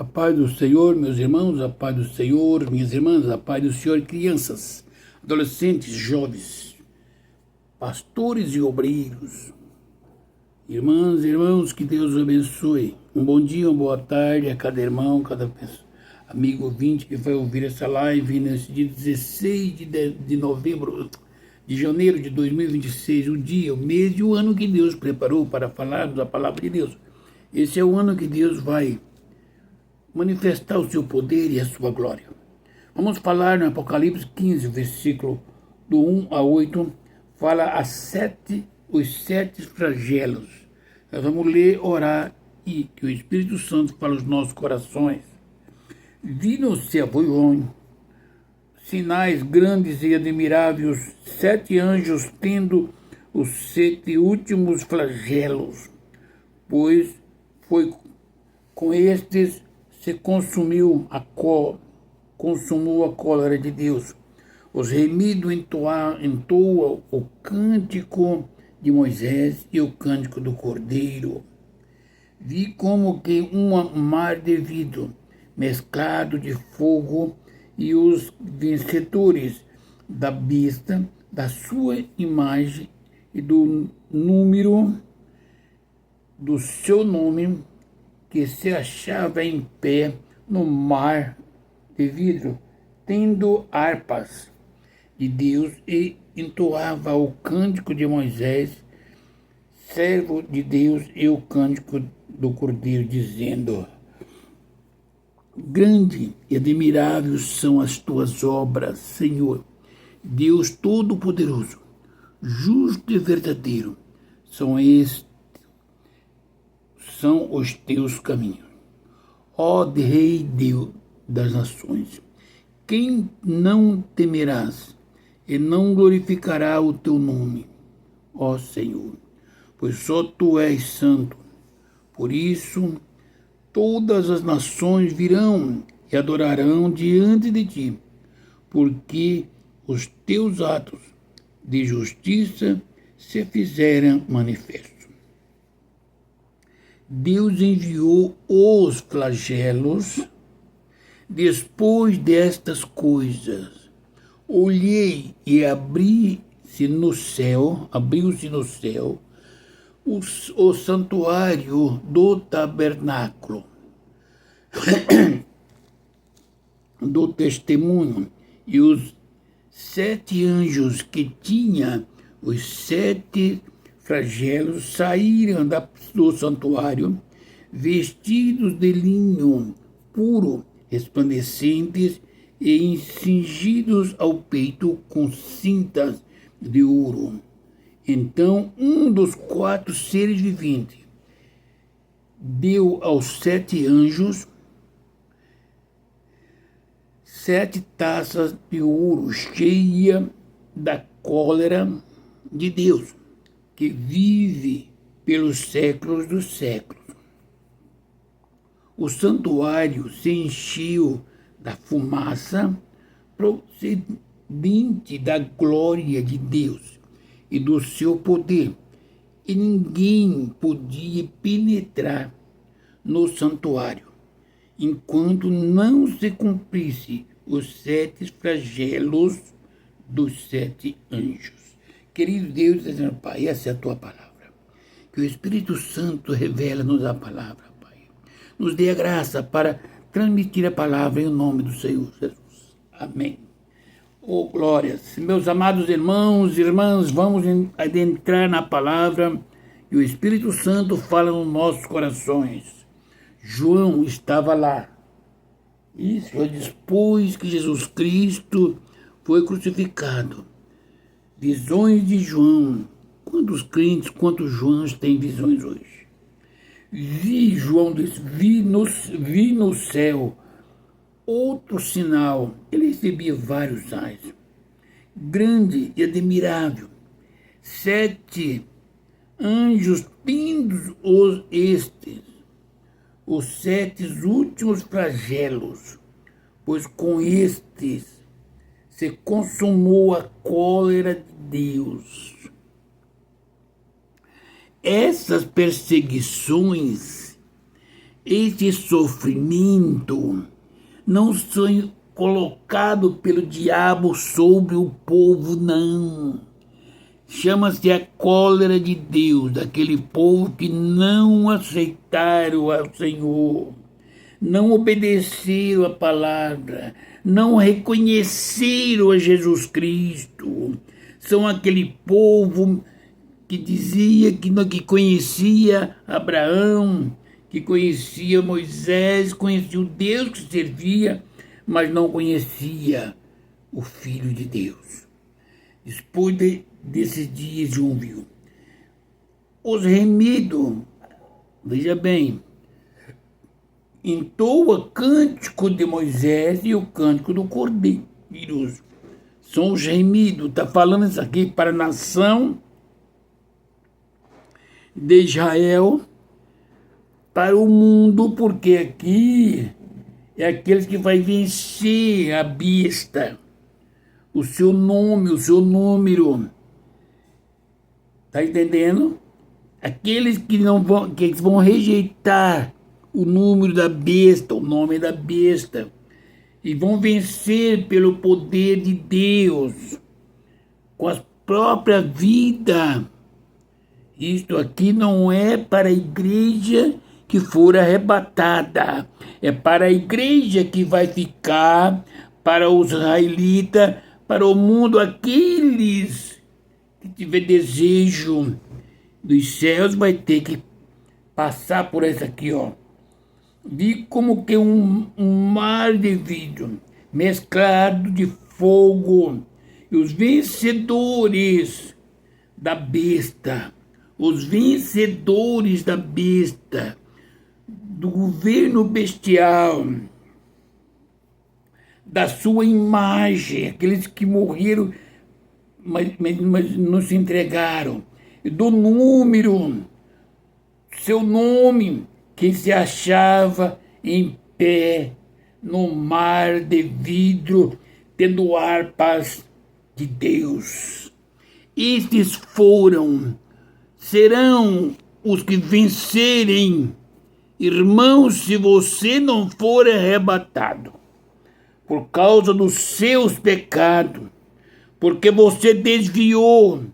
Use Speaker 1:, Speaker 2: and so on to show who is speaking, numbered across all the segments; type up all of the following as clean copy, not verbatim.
Speaker 1: A paz do Senhor, meus irmãos, a paz do Senhor, minhas irmãs, a paz do Senhor, crianças, adolescentes, jovens, pastores e obreiros, irmãs e irmãos, que Deus os abençoe. Um bom dia, uma boa tarde a cada irmão, cada pessoa, amigo ouvinte que vai ouvir essa live nesse dia 16 de novembro, de janeiro de 2026, o dia, o mês e o ano que Deus preparou para falarmos a palavra de Deus. Esse é o ano que Deus vai manifestar o seu poder e a sua glória. Vamos falar no Apocalipse 15, versículo do 1 a 8, fala os sete flagelos. Nós vamos ler, orar e que o Espírito Santo fale aos nossos corações. Vi no céu sinais grandes e admiráveis, 7 anjos tendo os 7 últimos flagelos, pois foi com estes se consumou a cólera de Deus. Os remidos entoam o cântico de Moisés e o cântico do Cordeiro. Vi como que um mar de vidro mesclado de fogo, e os vencedores da besta, da sua imagem e do número do seu nome, que se achava em pé no mar de vidro, tendo harpas de Deus, e entoava o cântico de Moisés, servo de Deus, e o cântico do Cordeiro, dizendo: grande e admirável são as tuas obras, Senhor, Deus Todo-Poderoso, justo e verdadeiro, são os teus caminhos. Ó Rei Deus das nações, quem não temerás e não glorificará o teu nome, ó Senhor, pois só tu és santo. Por isso todas as nações virão e adorarão diante de ti, porque os teus atos de justiça se fizeram manifestos. Deus enviou os flagelos. Depois destas coisas, olhei e abriu-se no céu o santuário do tabernáculo do testemunho, e os 7 anjos que tinham os 7 flagelos saíram do santuário, vestidos de linho puro, resplandecentes, e cingidos ao peito com cintas de ouro. Então um dos 4 seres viventes deu aos 7 anjos 7 taças de ouro cheia da cólera de Deus, que vive pelos séculos dos séculos. O santuário se encheu da fumaça procedente da glória de Deus e do seu poder, e ninguém podia penetrar no santuário enquanto não se cumprisse os 7 flagelos dos 7 anjos. Querido Deus, Senhor Pai, essa é a tua palavra. Que o Espírito Santo revela-nos a palavra, Pai. Nos dê a graça para transmitir a palavra em nome do Senhor Jesus. Amém. Oh, glórias. Meus amados irmãos e irmãs, vamos adentrar na palavra e o Espírito Santo fala nos nossos corações. João estava lá. Isso foi depois que Jesus Cristo foi crucificado. Visões de João. Quantos crentes, quantos Joãos têm visões hoje? João disse, vi no céu outro sinal. Ele recebia vários sinais. Grande e admirável. 7 anjos tindos os 7 últimos flagelos, pois com estes se consumou a cólera de Deus. Essas perseguições Este sofrimento não foi colocado pelo diabo sobre o povo, não. Chama-se a cólera de Deus, daquele povo que não aceitaram ao Senhor, não obedeceram a palavra, não reconheceram a Jesus Cristo. São aquele povo que dizia que conhecia Abraão, que conhecia Moisés, conhecia o Deus que servia, mas não conhecia o Filho de Deus. Depois desses dias, João viu os remidos, veja bem, entoa cântico de Moisés e o cântico do Cordeiro. São os remidos, está falando isso aqui para a nação de Israel, para o mundo, porque aqui é aqueles que vai vencer a besta, o seu nome, o seu número. Está entendendo? Aqueles que não vão, que vão rejeitar o número da besta, o nome da besta, e vão vencer pelo poder de Deus, com a própria vida. Isto aqui não é para a igreja que for arrebatada, é para a igreja que vai ficar, para os israelitas, para o mundo, aqueles que tiver desejo dos céus vai ter que passar por essa aqui, ó. Vi como que um mar de vidro mesclado de fogo, e os vencedores da besta, os vencedores da besta, do governo bestial, da sua imagem, aqueles que morreram, mas não se entregaram, do número, seu nome, que se achava em pé no mar de vidro, tendo harpas de Deus. Estes serão os que vencerem. Irmãos, se você não for arrebatado por causa dos seus pecados, porque você desviou,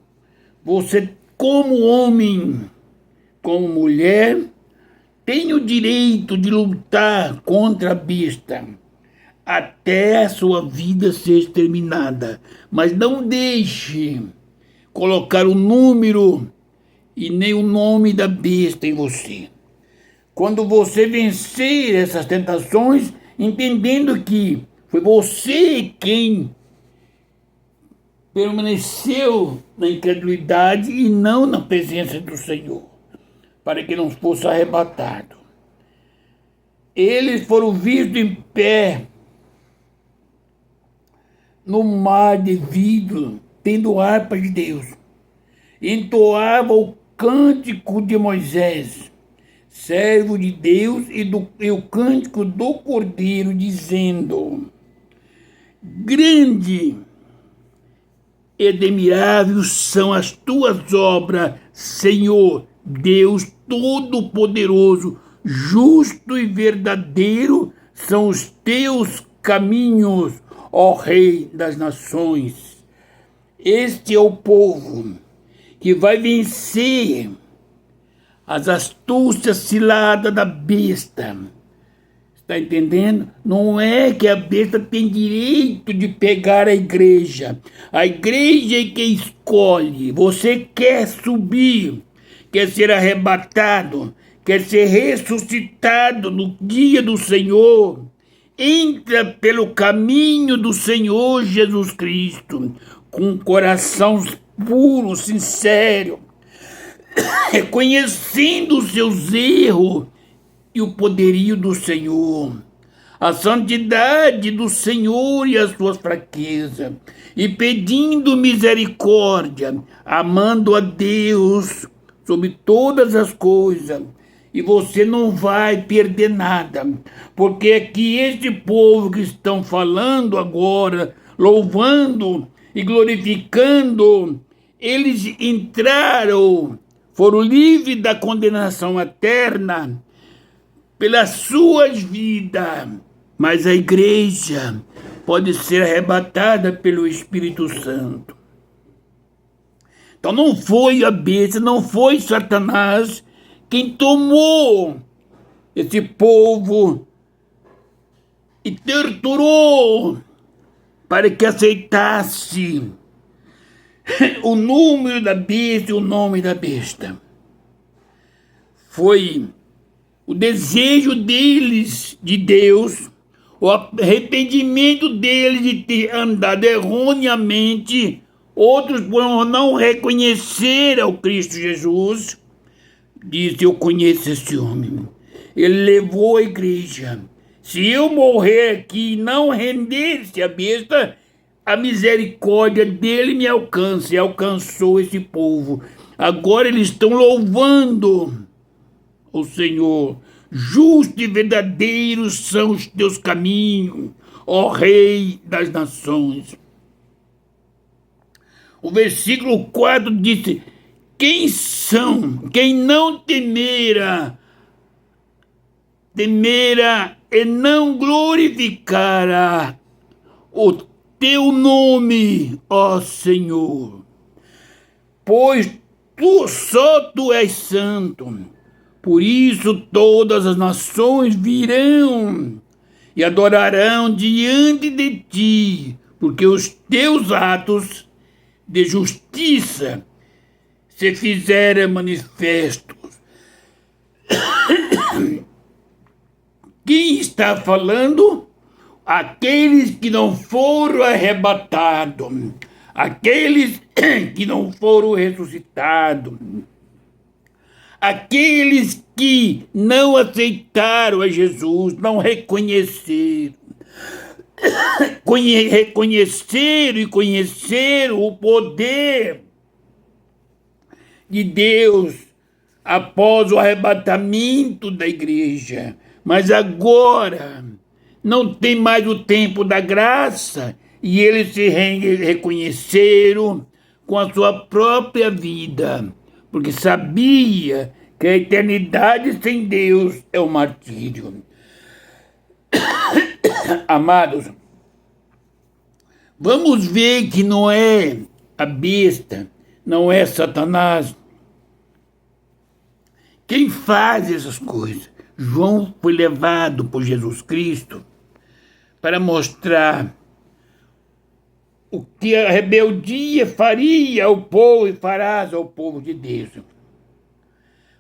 Speaker 1: você como homem, como mulher, tem o direito de lutar contra a besta até a sua vida ser exterminada. Mas não deixe colocar o número e nem o nome da besta em você. Quando você vencer essas tentações, entendendo que foi você quem permaneceu na incredulidade e não na presença do Senhor, para que não fosse arrebatado. Eles foram vistos em pé no mar de vidro, tendo harpa de Deus. Entoavam o cântico de Moisés, servo de Deus, e o cântico do Cordeiro, dizendo: grande e admiráveis são as tuas obras, Senhor, Deus Todo-Poderoso, justo e verdadeiro são os teus caminhos, ó Rei das Nações. Este é o povo que vai vencer as astúcias ciladas da besta. Está entendendo? Não é que a besta tem direito de pegar a igreja. A igreja é quem escolhe. Você quer subir, quer ser arrebatado, quer ser ressuscitado no dia do Senhor. Entra pelo caminho do Senhor Jesus Cristo, com um coração puro, sincero, reconhecendo os seus erros e o poderio do Senhor, a santidade do Senhor e as suas fraquezas, e pedindo misericórdia, amando a Deus sobre todas as coisas. E você não vai perder nada, porque aqui este povo que estão falando agora, louvando e glorificando, eles entraram, foram livres da condenação eterna, pelas suas vidas, mas a igreja pode ser arrebatada pelo Espírito Santo. Então não foi a besta, não foi Satanás quem tomou esse povo e torturou para que aceitasse o número da besta e o nome da besta. Foi o desejo deles de Deus, o arrependimento deles de ter andado erroneamente, outros por não reconhecer ao Cristo Jesus. Disse: eu conheço esse homem, ele levou a igreja. Se eu morrer aqui e não render-se à besta, a misericórdia dele me alcança, e alcançou esse povo. Agora eles estão louvando o Senhor. Justo e verdadeiro são os teus caminhos, ó Rei das nações. O versículo 4 diz: quem não temera e não glorificará o teu nome, ó Senhor, pois só tu és santo. Por isso todas as nações virão e adorarão diante de ti, porque os teus atos de justiça se fizeram manifestos. Quem está falando? Aqueles que não foram arrebatados, aqueles que não foram ressuscitados, aqueles que não aceitaram a Jesus, não reconheceram. Reconheceram e conheceram o poder de Deus após o arrebatamento da igreja. Mas agora não tem mais o tempo da graça, e eles se reconheceram com a sua própria vida, porque sabia que a eternidade sem Deus é o martírio. Amados, vamos ver que não é a besta, não é Satanás quem faz essas coisas. João foi levado por Jesus Cristo para mostrar o que a rebeldia faria ao povo e farás ao povo de Deus.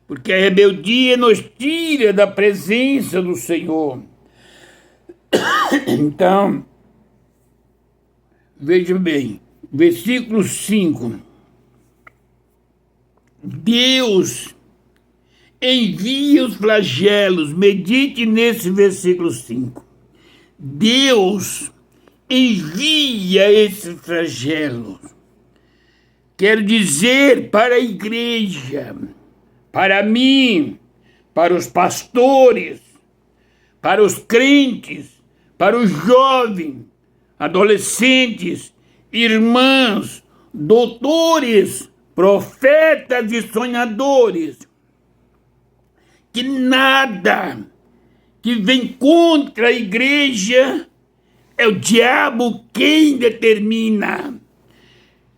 Speaker 1: Porque a rebeldia nos tira da presença do Senhor. Então, veja bem, versículo 5. Deus envia os flagelos, medite nesse versículo 5. Deus envia esses flagelos. Quero dizer para a igreja, para mim, para os pastores, para os crentes, para os jovens, adolescentes, irmãs, doutores, profetas e sonhadores, que nada que vem contra a igreja é o diabo quem determina.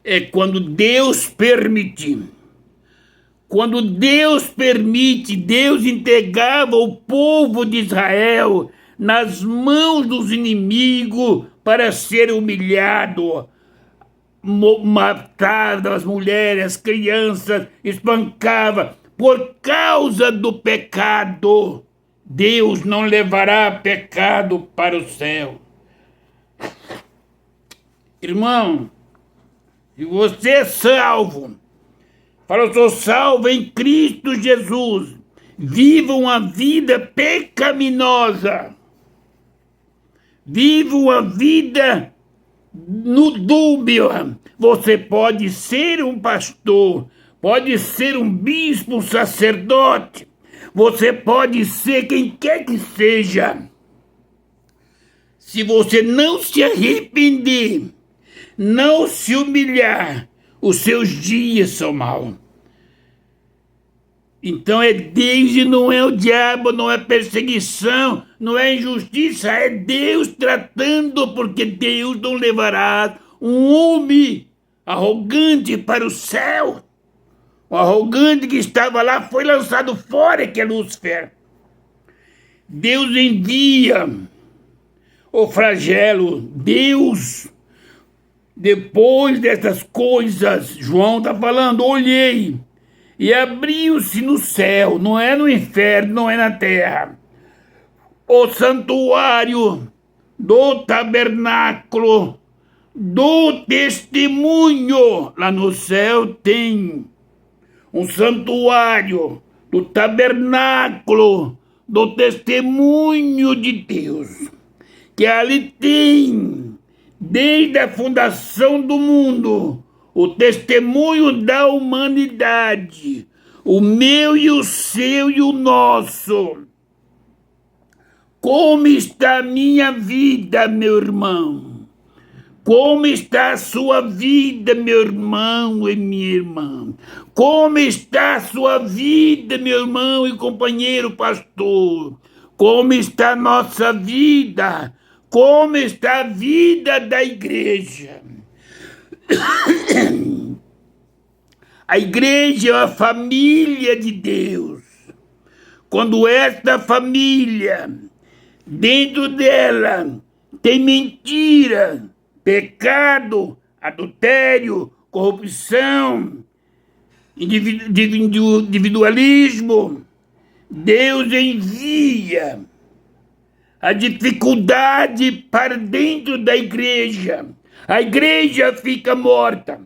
Speaker 1: É quando Deus permite. Quando Deus permite, Deus entregava o povo de Israel nas mãos dos inimigos para ser humilhado, matava as mulheres, as crianças, espancava. Por causa do pecado, Deus não levará pecado para o céu. Irmão, se você é salvo, fala: eu sou salvo em Cristo Jesus, viva uma vida pecaminosa, viva uma vida no dúbio. Você pode ser um pastor, pode ser um bispo, um sacerdote, você pode ser quem quer que seja. Se você não se arrepender, não se humilhar, os seus dias são maus. Então é Deus e não é o diabo, não é perseguição, não é injustiça, é Deus tratando, porque Deus não levará um homem arrogante para o céu. O arrogante que estava lá foi lançado fora, que é Lúcifer. Deus envia o flagelo. Deus, depois dessas coisas, João está falando, olhei, e abriu-se no céu, não é no inferno, não é na terra, o santuário do tabernáculo do testemunho. Lá no céu tem um santuário do tabernáculo do testemunho de Deus, que ali tem, desde a fundação do mundo, o testemunho da humanidade, o meu e o seu e o nosso. Como está a minha vida, meu irmão? Como está a sua vida, meu irmão e minha irmã? Como está a sua vida, meu irmão e companheiro pastor? Como está a nossa vida? Como está a vida da igreja? A igreja é a família de Deus. Quando esta família, dentro dela, tem mentira, pecado, adultério, corrupção, individualismo, Deus envia a dificuldade para dentro da igreja. A igreja fica morta.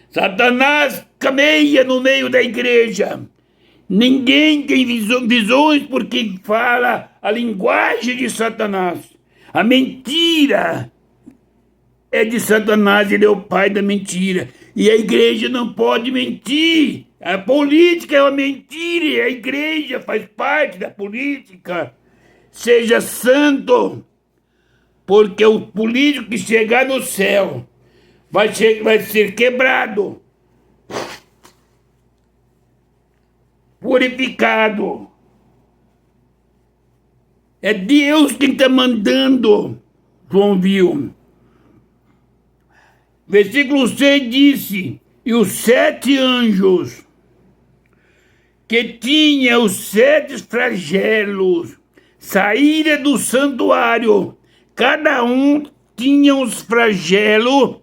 Speaker 1: Satanás cameia no meio da igreja. Ninguém tem visões porque fala a linguagem de Satanás. A mentira é de Satanás, ele é o pai da mentira. E a igreja não pode mentir. A política é uma mentira e a igreja faz parte da política. Seja santo, porque o político que chegar no céu vai ser quebrado, purificado. É Deus quem está mandando, João viu. Versículo 6 disse, e os 7 anjos que tinham os 7 flagelos saíram do santuário, cada um tinha os flagelos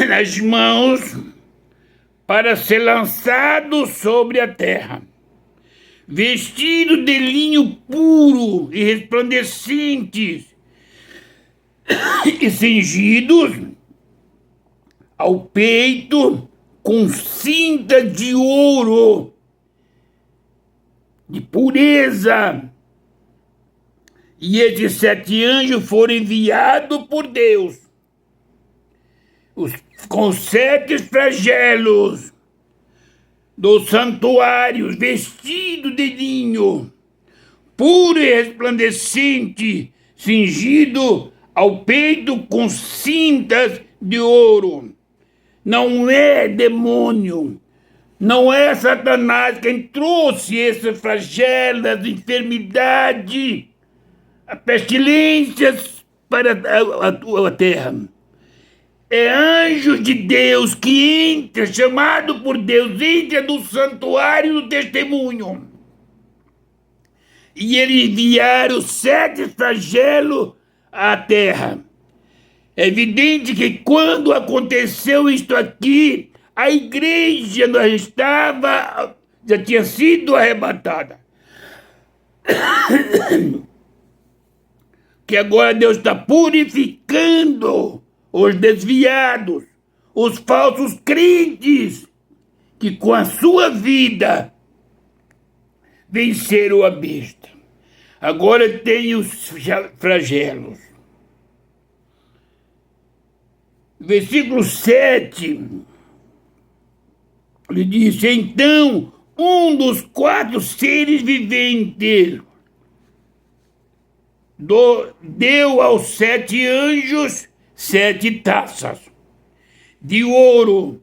Speaker 1: nas mãos para ser lançado sobre a terra, vestido de linho puro e resplandecentes e cingidos ao peito com cinta de ouro, de pureza. E esses 7 anjos foram enviados por Deus, com 7 flagelos dos santuários, vestidos de linho, puro e resplandecente, cingido ao peito com cintas de ouro. Não é demônio, não é Satanás quem trouxe esse flagelo, as enfermidades, as pestilências para a terra. É anjos de Deus que entra, chamado por Deus, entra do santuário do testemunho. E eles enviaram 7 flagelos à terra. É evidente que quando aconteceu isto aqui, a igreja já tinha sido arrebatada. Que agora Deus está purificando os desviados, os falsos crentes, que com a sua vida venceram a besta. Agora tem os flagelos. Versículo 7, ele disse, então um dos 4 seres viventes deu aos 7 anjos 7 taças de ouro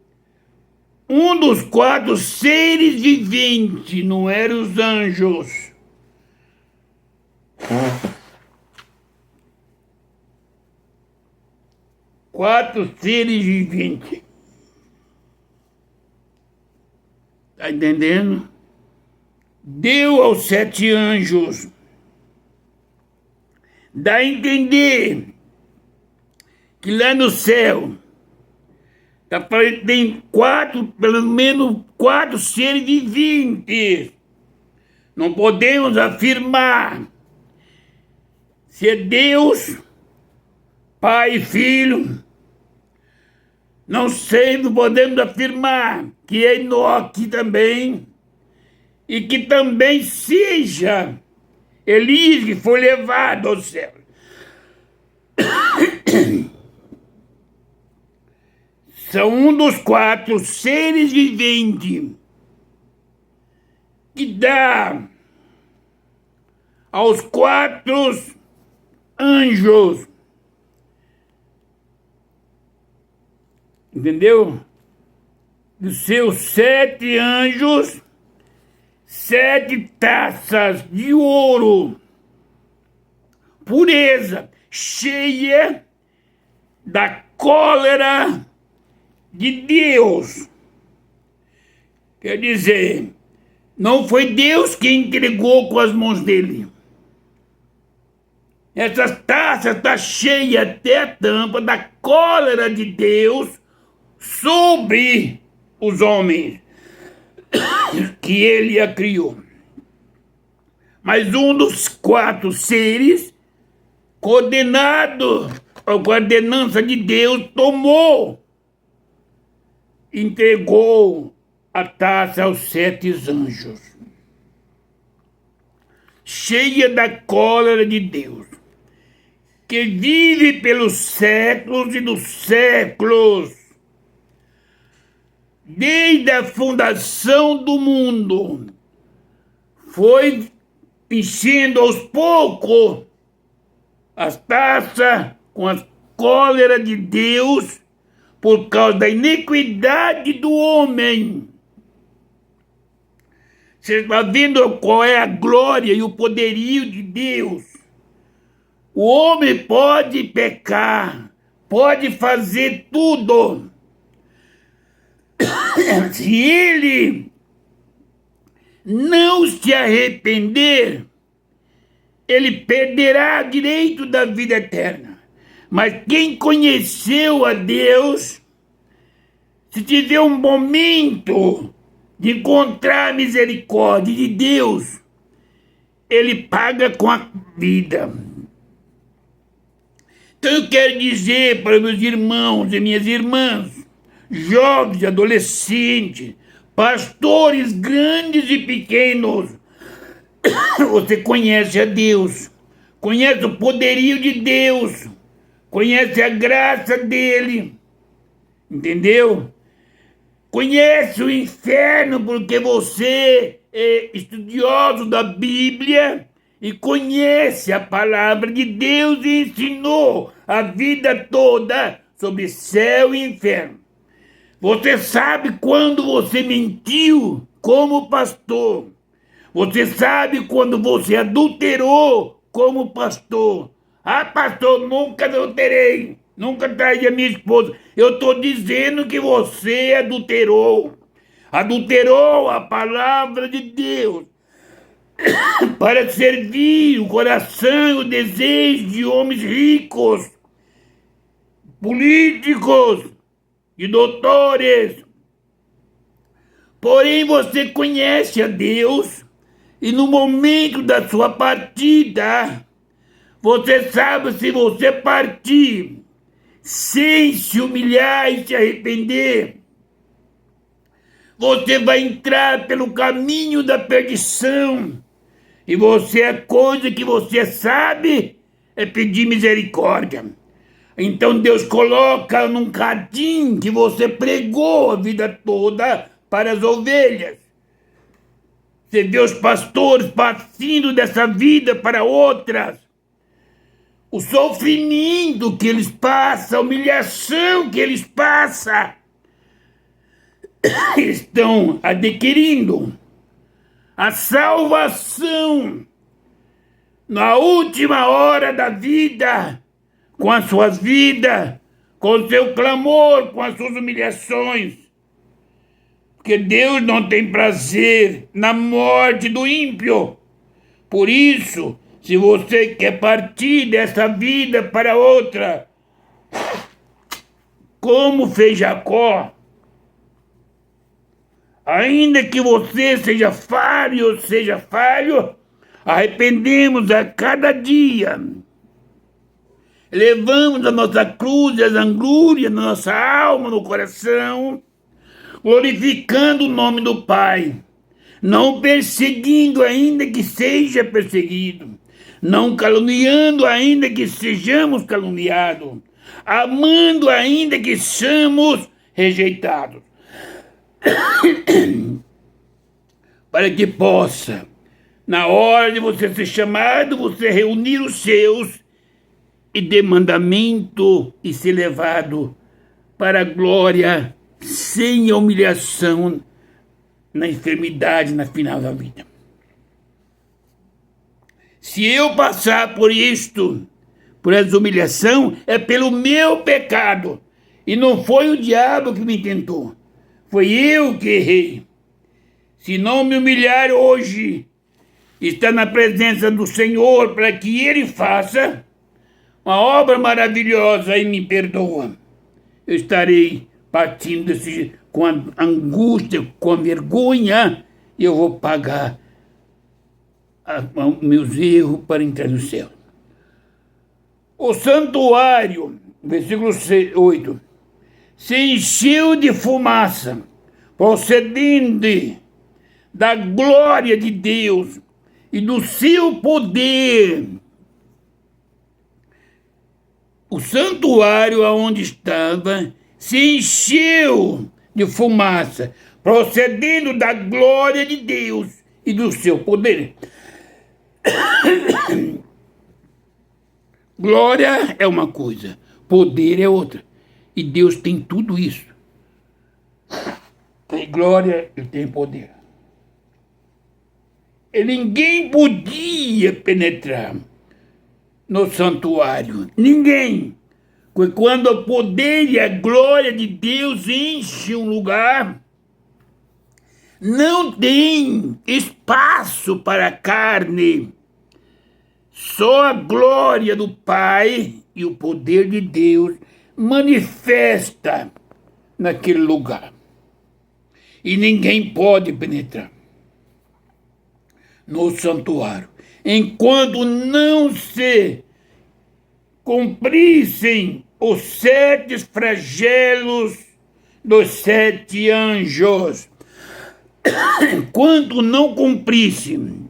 Speaker 1: um dos 4 seres viventes, não eram os anjos. 4 seres viventes. Tá entendendo? Deu aos 7 anjos. Dá a entender que lá no céu tem 4, pelo menos 4 seres viventes. Não podemos afirmar se é Deus, Pai e Filho. Não sei, não podemos afirmar que é Enoque também, e que também seja Elias que foi levado ao céu. São um dos 4 seres viventes que dá aos 4 anjos. Entendeu? Dos seus 7 anjos, 7 taças de ouro, pureza, cheia da cólera de Deus. Quer dizer, não foi Deus que entregou com as mãos dele. Essas taças estão cheias até a tampa da cólera de Deus sobre os homens que ele a criou. Mas um dos 4 seres, condenado com a ordenança de Deus, entregou a taça aos 7 anjos, cheia da cólera de Deus, que vive pelos séculos e dos séculos. Desde a fundação do mundo, foi enchendo aos poucos as taças com a cólera de Deus por causa da iniquidade do homem. Você está vendo qual é a glória e o poderio de Deus? O homem pode pecar, pode fazer tudo. Se ele não se arrepender, ele perderá o direito da vida eterna. Mas quem conheceu a Deus, se tiver um momento de encontrar a misericórdia de Deus, ele paga com a vida. Então eu quero dizer para meus irmãos e minhas irmãs, jovens, adolescentes, pastores grandes e pequenos, você conhece a Deus, conhece o poderio de Deus, conhece a graça dele, entendeu? Conhece o inferno porque você é estudioso da Bíblia e conhece a palavra de Deus e ensinou a vida toda sobre céu e inferno. Você sabe quando você mentiu como pastor. Você sabe quando você adulterou como pastor. Ah, pastor, nunca adulterei. Nunca traí a minha esposa. Eu estou dizendo que você adulterou. Adulterou a palavra de Deus para servir o coração e o desejo de homens ricos, políticos e doutores. Porém, você conhece a Deus e no momento da sua partida, você sabe, se você partir sem se humilhar e se arrepender, você vai entrar pelo caminho da perdição. E a coisa que você sabe é pedir misericórdia. Então Deus coloca num cadinho que você pregou a vida toda para as ovelhas. Você vê os pastores partindo dessa vida para outras. O sofrimento que eles passam, a humilhação que eles passam. estão adquirindo a salvação na última hora da vida, com as suas vidas, com o seu clamor, com as suas humilhações. Porque Deus não tem prazer na morte do ímpio. Por isso, se você quer partir dessa vida para outra, como fez Jacó, ainda que você seja falho, arrependemos a cada dia. Levamos a nossa cruz e as angúrias na nossa alma, no coração, glorificando o nome do Pai, não perseguindo ainda que seja perseguido, não caluniando ainda que sejamos caluniados, amando ainda que somos rejeitados, para que possa, na hora de você ser chamado, você reunir os seus e de mandamento e ser levado para a glória sem a humilhação na enfermidade na final da vida. Se eu passar por isto, por essa humilhação, é pelo meu pecado. E não foi o diabo que me tentou. Foi eu que errei. Se não me humilhar hoje, está na presença do Senhor para que Ele faça uma obra maravilhosa e me perdoa. Eu estarei partindo com a angústia, com a vergonha, e eu vou pagar meus erros para entrar no céu. O santuário, versículo 8, se encheu de fumaça, procedente da glória de Deus e do seu poder. O santuário aonde estava se encheu de fumaça, procedendo da glória de Deus e do seu poder. Glória é uma coisa, poder é outra. E Deus tem tudo isso. Tem glória e tem poder. E ninguém podia penetrar no santuário. Ninguém. Porque quando o poder e a glória de Deus enchem um lugar, não tem espaço para a carne. Só a glória do Pai e o poder de Deus manifesta naquele lugar. E ninguém pode penetrar no santuário enquanto não se cumprissem os 7 flagelos dos 7 anjos. Enquanto não cumprissem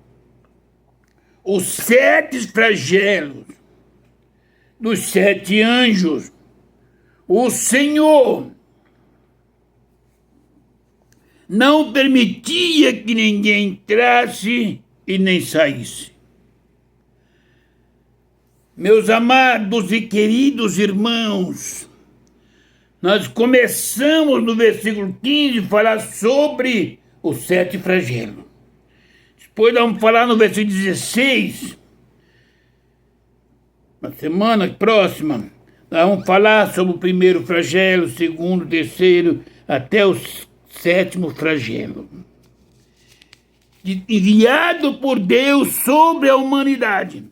Speaker 1: os 7 flagelos dos 7 anjos, o Senhor não permitia que ninguém entrasse e nem saísse. Meus amados e queridos irmãos, nós começamos no versículo 15 a falar sobre os 7 flagelos. Depois vamos falar no versículo 16. Na semana próxima, nós vamos falar sobre o primeiro flagelo, o segundo, o terceiro, até o 7º flagelo. Enviado por Deus sobre a humanidade.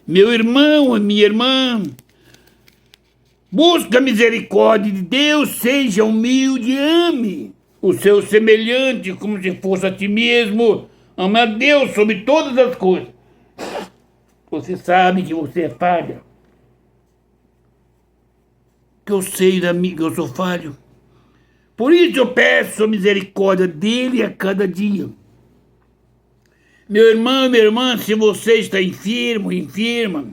Speaker 1: Meu irmão e minha irmã, busca a misericórdia de Deus, seja humilde, ame o seu semelhante como se fosse a ti mesmo. Ame a Deus sobre todas as coisas. Você sabe que você é falha. Que eu sei que eu sou falho. Por isso eu peço a misericórdia dele a cada dia. Meu irmão e minha irmã, se você está enfermo, enferma,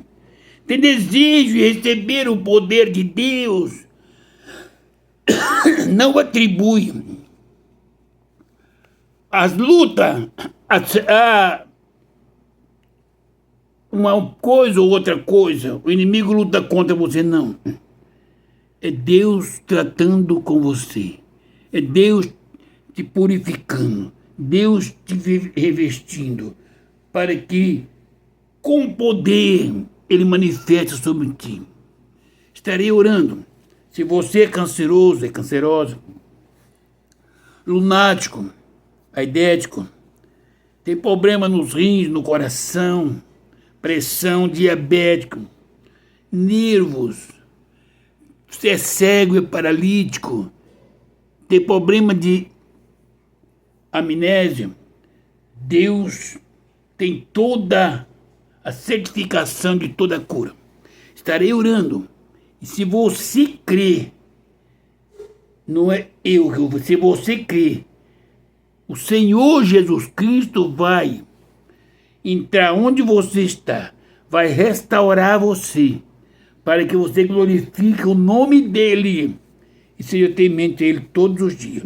Speaker 1: tem desejo de receber o poder de Deus, não atribui as lutas a uma coisa ou outra coisa. O inimigo luta contra você, não. É Deus tratando com você. É Deus te purificando, Deus te revestindo, para que com poder Ele manifeste sobre ti. Estarei orando. Se você é canceroso, é cancerosa, lunático, aidético, tem problema nos rins, no coração, pressão, diabético, nervos, você é cego e paralítico, tem problema de amnésia, Deus tem toda a certificação de toda a cura. Estarei orando. E se você crê, não é eu que vou, se você crê, o Senhor Jesus Cristo vai entrar onde você está, vai restaurar você, para que você glorifique o nome dEle e seja temente a Ele todos os dias.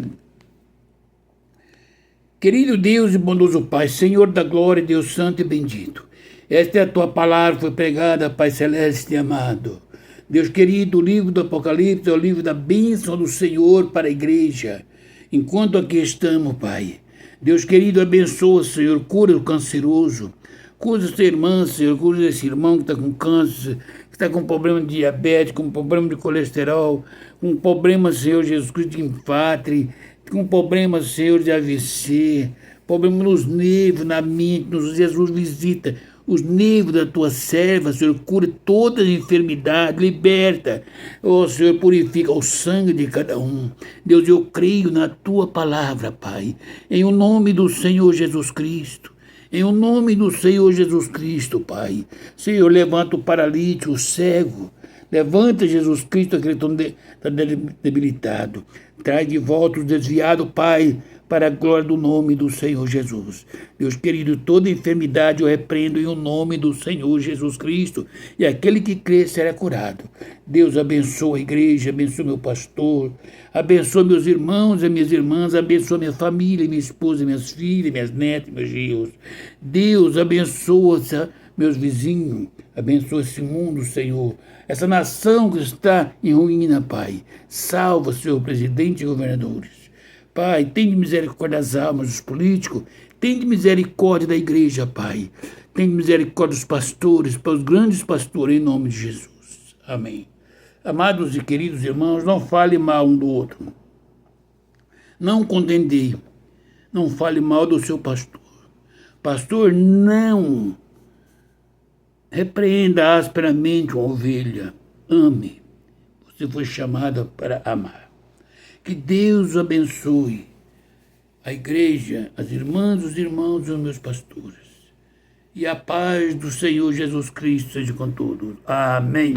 Speaker 1: Querido Deus e bondoso Pai, Senhor da glória, Deus santo e bendito, esta é a Tua palavra, foi pregada, Pai celeste e amado. Deus querido, o livro do Apocalipse é o livro da bênção do Senhor para a igreja. Enquanto aqui estamos, Pai, Deus querido, abençoa, Senhor, cura o canceroso, cura essa irmã, Senhor, cura esse irmão que está com câncer, que está com problema de diabetes, com problema de colesterol, com problema, Senhor Jesus Cristo, de infarto, com problema, Senhor, de AVC, problema nos nervos, na mente, Jesus visita os nervos da tua serva, Senhor, cura todas as enfermidades, liberta, oh Senhor, purifica o sangue de cada um. Deus, eu creio na tua palavra, Pai, em o nome do Senhor Jesus Cristo. Em o nome do Senhor Jesus Cristo, Pai. Senhor, levanta o paralítico, o cego. Levanta, Jesus Cristo, aquele que está debilitado. Traz de volta os desviados, Pai, para a glória do nome do Senhor Jesus. Deus querido, toda enfermidade eu repreendo em o nome do Senhor Jesus Cristo. E aquele que crê será curado. Deus abençoa a igreja, abençoa meu pastor, abençoa meus irmãos e minhas irmãs, abençoa minha família, minha esposa, minhas filhas, minhas netas, meus filhos. Deus abençoa meus vizinhos, abençoa esse mundo, Senhor. Essa nação que está em ruína, Pai. Salva, Senhor, presidente e governadores. Pai, tem de misericórdia das almas dos políticos, tem de misericórdia da igreja, Pai. Tem de misericórdia dos pastores, para os grandes pastores, em nome de Jesus. Amém. Amados e queridos irmãos, não fale mal um do outro. Não condeneie. Não fale mal do seu pastor. Pastor, não repreenda asperamente uma ovelha. Ame. Você foi chamada para amar. Que Deus abençoe a igreja, as irmãs, os irmãos e os meus pastores. E a paz do Senhor Jesus Cristo seja com todos. Amém.